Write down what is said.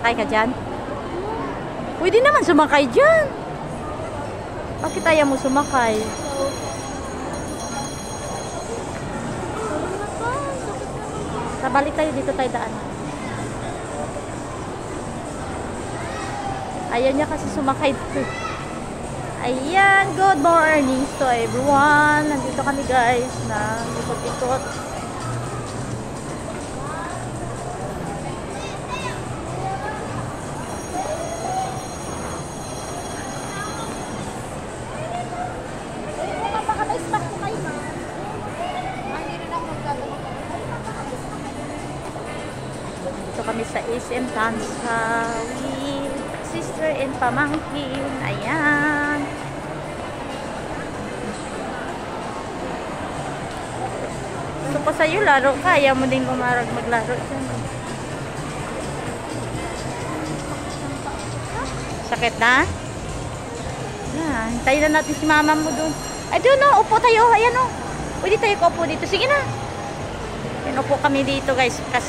Sasakay ka dyan? Pwede naman sumakay dyan. Bakit ayaw mo sumakay? Balik tayo dito tayo daan. Ayaw niya kasi sumakay dito. Ayan, good morning to everyone. Nandito kami guys na ikot-ikot. Dito kami sa SM Tansa with sister and pamangkin. Ayan. Gusto ko sa'yo laro ka. Ayaw mo din maglaro dyan. Sakit na? Ayan. Hintayin na natin si mama mo dun. Ay doon o. Upo tayo. Ayan o. Pwede tayo kaupo dito. Sige na. Ayan, upo kami dito guys. Kasi